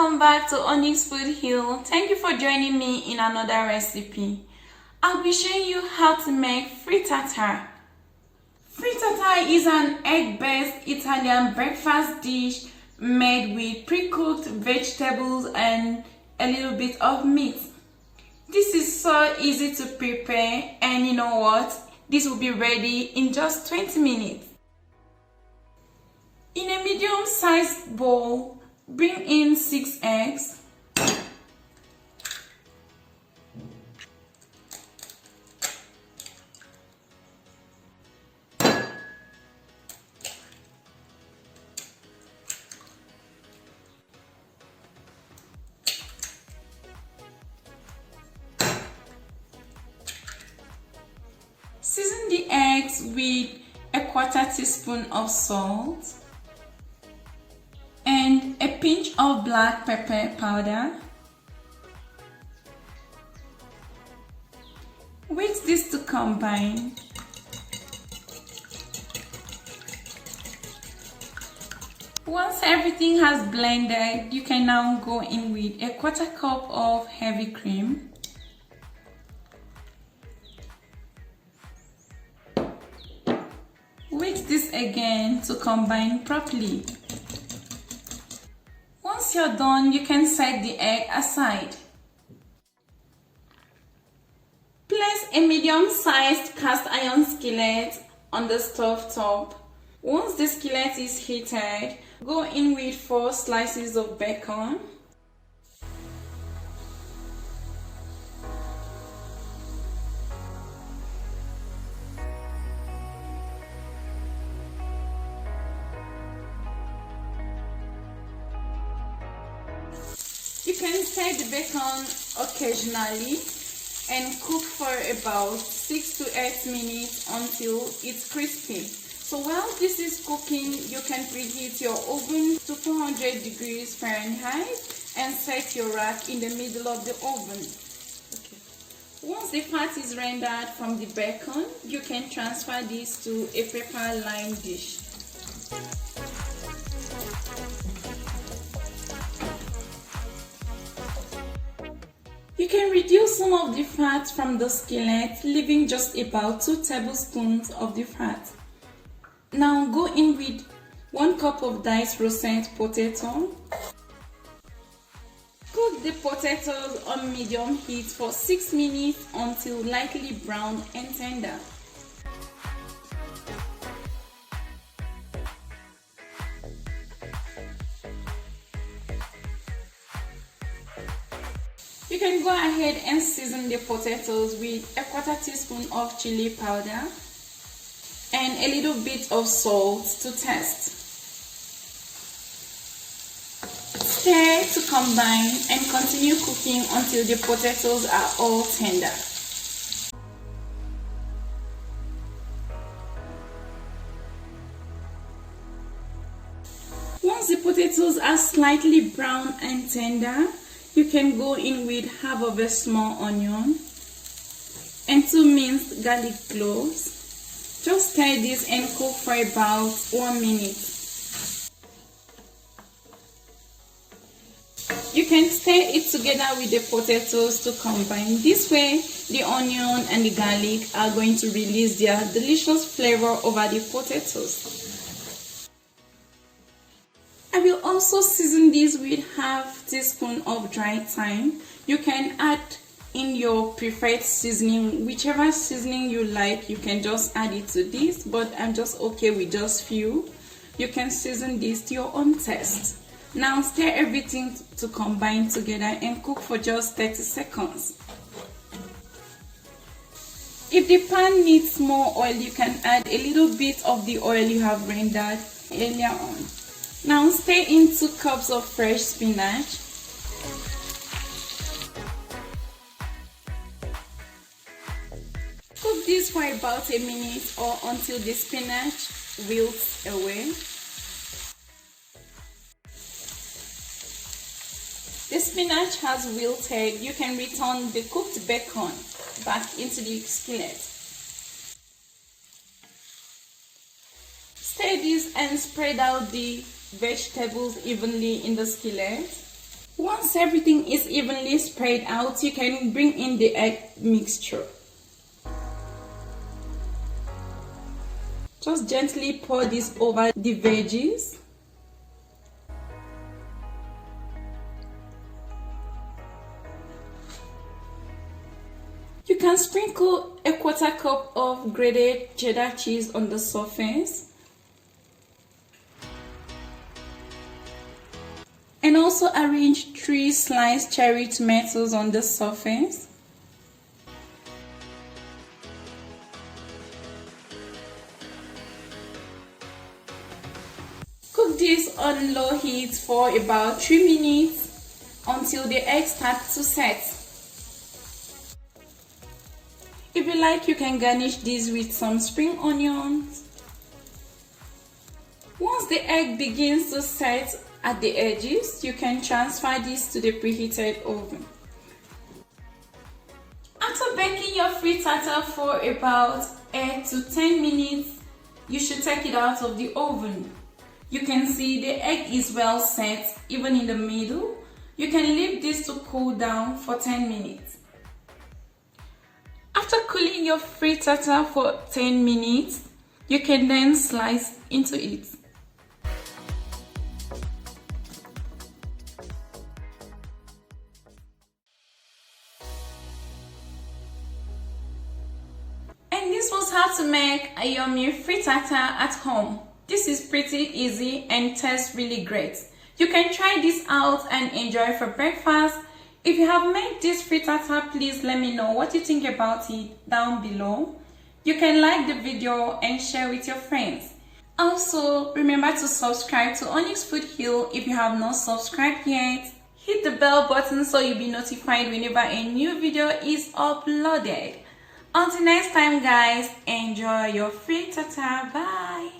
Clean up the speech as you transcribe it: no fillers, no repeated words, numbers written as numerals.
welcome back to Onyx Food Hill. Thank you for joining me in another recipe. I'll be showing you how to make frittata. Frittata is an egg-based Italian breakfast dish made with pre-cooked vegetables and a little bit of meat. This is so easy to prepare, and you know what? This will be ready in just 20 minutes. In a medium-sized bowl, bring in 6 eggs, season the eggs with a 1/4 teaspoon of salt and a pinch of black pepper powder. Wait this to combine. Once everything has blended, you can now go in with a 1/4 cup of heavy cream. Wait this again to combine properly. Once you're done, you can set the egg aside. Place a medium-sized cast iron skillet on the stove top. Once the skillet is heated, go in with 4 slices of bacon. You can stir the bacon occasionally and cook for about 6 to 8 minutes until it's crispy. So while this is cooking, you can preheat your oven to 400 degrees Fahrenheit and set your rack in the middle of the oven. Okay. Once the fat is rendered from the bacon, you can transfer this to a pepper lime dish. You can reduce some of the fat from the skillet, leaving just about 2 tablespoons of the fat. Now go in with 1 cup of diced russet potato. Cook the potatoes on medium heat for 6 minutes until lightly brown and tender. You can go ahead and season the potatoes with a 1/4 teaspoon of chili powder and a little bit of salt to taste. Stir to combine and continue cooking until the potatoes are all tender. Once the potatoes are slightly brown and tender, you can go in with half of a small onion and 2 minced garlic cloves. Just stir this and cook for about 1 minute. You can stir it together with the potatoes to combine. This way, the onion and the garlic are going to release their delicious flavor over the potatoes. I will also season this with half teaspoon of dried thyme. You can add in your preferred seasoning, whichever seasoning you like. You can just add it to this, but I'm just okay with just few. You can season this to your own taste. Now stir everything to combine together and cook for just 30 seconds. If the pan needs more oil, you can add a little bit of the oil you have rendered earlier on. Now stir in 2 cups of fresh spinach. Cook this for about a minute or until the spinach wilts away. The spinach has wilted. You can return the cooked bacon back into the skillet. Stir this and spread out the vegetables evenly in the skillet. Once everything is evenly spread out, you can bring in the egg mixture. Just gently pour this over the veggies. You can sprinkle a 1/4 cup of grated cheddar cheese on the surface. And also arrange 3 sliced cherry tomatoes on the surface. Cook this on low heat for about 3 minutes until the eggs start to set. If you like, you can garnish this with some spring onions. Once the egg begins to set at the edges, you can transfer this to the preheated oven. After baking your frittata for about 8 to 10 minutes, you should take it out of the oven. You can see the egg is well set, even in the middle. You can leave this to cool down for 10 minutes. After cooling your frittata for 10 minutes, you can then slice into it. And this was how to make a yummy frittata at home. This is pretty easy and tastes really great. You can try this out and enjoy for breakfast. If you have made this frittata, please let me know what you think about it down below. You can like the video and share with your friends. Also, remember to subscribe to Onyx Food Hill if you have not subscribed yet. Hit the bell button so you'll be notified whenever a new video is uploaded. Until next time guys, enjoy your frittata. Bye!